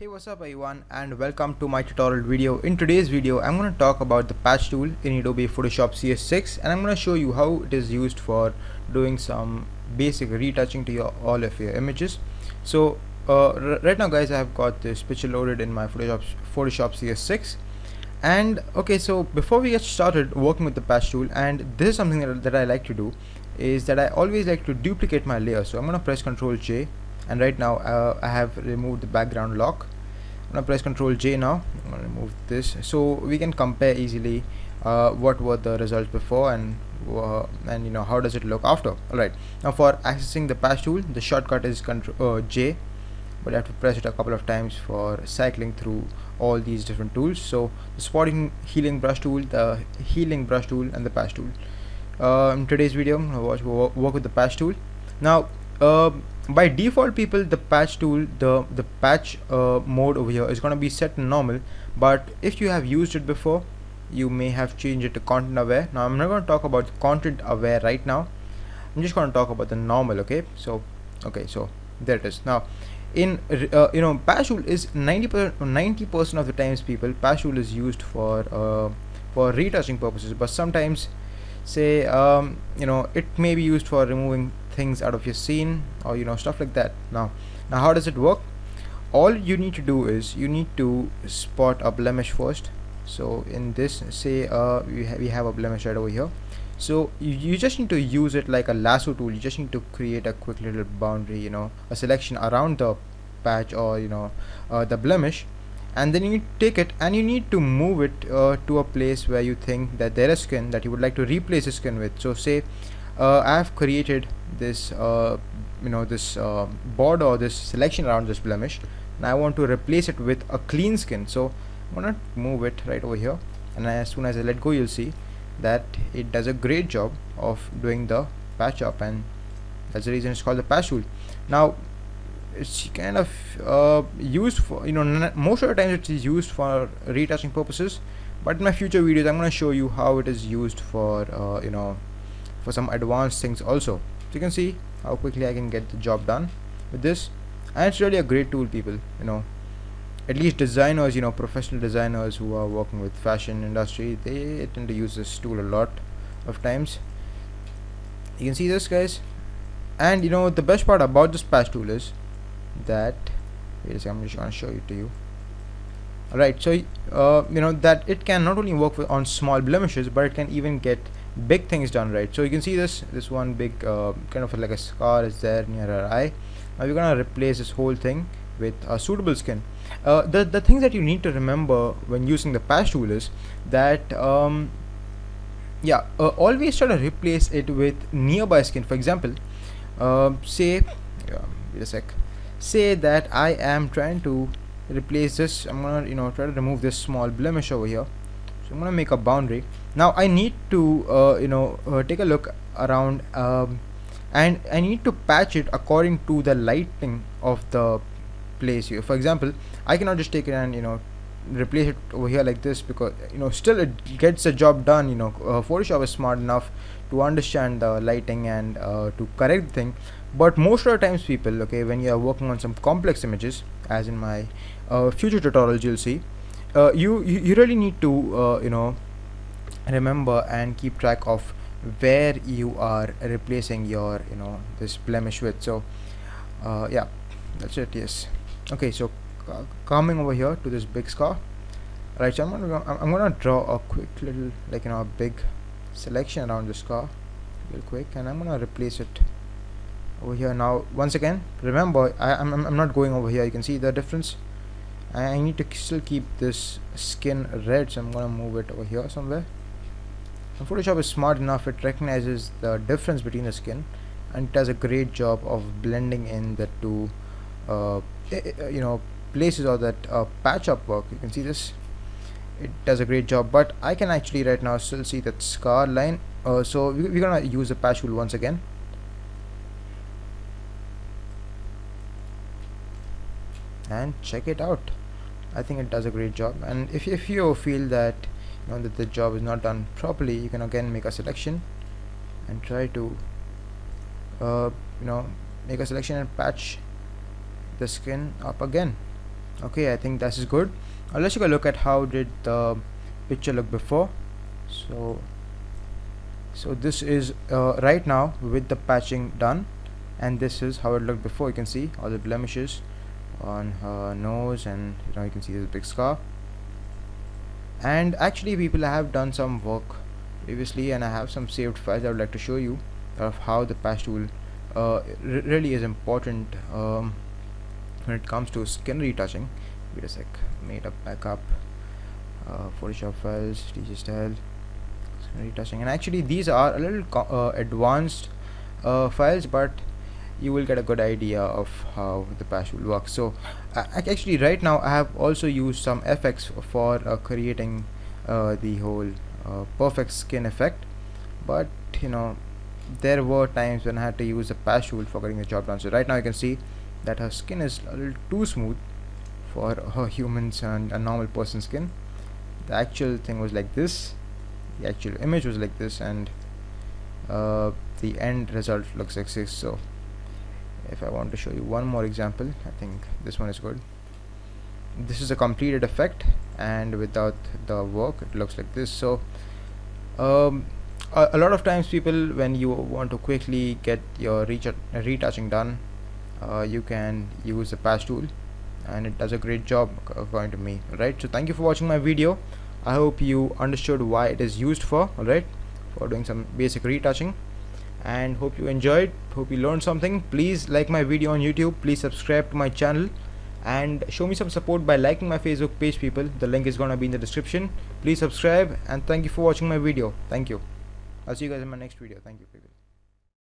Hey, what's up everyone and welcome to my tutorial video. In today's video I'm going to talk about the patch tool in Adobe Photoshop CS6 and I'm going to show you how it is used for doing some basic retouching to all of your images. So right now guys, I have got this picture loaded in my Photoshop CS6. And okay, so before we get started working with the patch tool, and this is something that I like to do, is that I always like to duplicate my layer. So I'm going to press Ctrl J, and right now I have removed the background lock. I'm going to press Ctrl J now. I'm going to remove this so we can compare easily what were the results before and you know how does it look after. Alright, now for accessing the patch tool, the shortcut is Ctrl J, but you have to press it a couple of times for cycling through all these different tools. So the spotting healing brush tool, the healing brush tool, and the patch tool. In today's video I'm going to work with the patch tool. Now by default, people, the patch tool, the patch mode over here is going to be set to normal, but if you have used it before, you may have changed it to content aware. Now I'm not going to talk about content aware right now. I'm just going to talk about the normal. Okay, so there it is. Now in patch tool is 90% of the times, people, patch tool is used for retouching purposes, but sometimes say it may be used for removing things out of your scene or stuff like that. Now how does it work? All you need to do is you need to spot a blemish first. So in this, say we have a blemish right over here, so you just need to use it like a lasso tool. You just need to create a quick little boundary, a selection around the patch or the blemish, and then you need to take it and you need to move it to a place where you think that there is skin that you would like to replace the skin with. So say I have created this this border or this selection around this blemish, and I want to replace it with a clean skin. So I'm gonna move it right over here, and as soon as I let go, you'll see that it does a great job of doing the patch up, and that's the reason it's called the patch tool. Now it's kind of used for most of the time it is used for retouching purposes, but in my future videos I'm going to show you how it is used for for some advanced things also. So you can see how quickly I can get the job done with this, and it's really a great tool, people. At least designers, professional designers who are working with fashion industry, they tend to use this tool a lot of times. You can see this, guys, and the best part about this patch tool is that, wait a second, I'm just going to show it to you. Alright, so that it can not only work on small blemishes, but it can even get big things done, right? So you can see this one big kind of like a scar is there near our eye. Now we're gonna replace this whole thing with a suitable skin. The things that you need to remember when using the patch tool is that always try to replace it with nearby skin. For example, say wait a sec, say that I am trying to replace this. I'm gonna try to remove this small blemish over here. So I'm gonna make a boundary. Now I need to take a look around, and I need to patch it according to the lighting of the place here. For example, I cannot just take it and replace it over here like this, because still it gets the job done. Photoshop is smart enough to understand the lighting and to correct the thing. But most of the times, people, okay, when you are working on some complex images, as in my future tutorials you'll see, you really need to remember and keep track of where you are replacing your this blemish with. So yeah, that's it. Yes. Okay, so coming over here to this big scar, right? So I'm gonna draw a quick little a big selection around the scar real quick, and I'm gonna replace it over here. Now once again, remember, I'm not going over here. You can see the difference. I need to still keep this skin red, so I'm gonna move it over here somewhere. And Photoshop is smart enough; it recognizes the difference between the skin, and it does a great job of blending in the two places, or that patch up work. You can see this; it does a great job. But I can actually right now still see that scar line. So we're gonna use the patch tool once again. And check it out. I think it does a great job. And if you feel that that the job is not done properly, you can again make a selection and try to make a selection and patch the skin up again. Okay, I think this is good. Let's take a look at how did the picture look before. So this is right now with the patching done, and this is how it looked before. You can see all the blemishes on her nose, and you can see this big scar. And actually people have done some work previously, and I have some saved files I would like to show you of how the patch tool really is important when it comes to skin retouching. Wait a sec, made a backup Photoshop files, teacher style, skin retouching, and actually these are a little advanced files, but you will get a good idea of how the patch will work. So actually right now I have also used some effects for creating the whole perfect skin effect, but there were times when I had to use a patch tool for getting the job done. So right now you can see that her skin is a little too smooth for her humans and a normal person's skin. The actual thing was like this, the actual image was like this, and the end result looks like this. So if I want to show you one more example, I think this one is good. This is a completed effect, and without the work it looks like this. So a lot of times people, when you want to quickly get your retouching done, you can use the patch tool, and it does a great job according to me. Alright, so thank you for watching my video. I hope you understood why it is used for, alright, for doing some basic retouching, and hope you enjoyed, hope you learned something. Please like my video on YouTube, please subscribe to my channel, and show me some support by liking my Facebook page, people. The link is gonna be in the description. Please subscribe, and thank you for watching my video. Thank you. I'll see you guys in my next video. Thank you, people.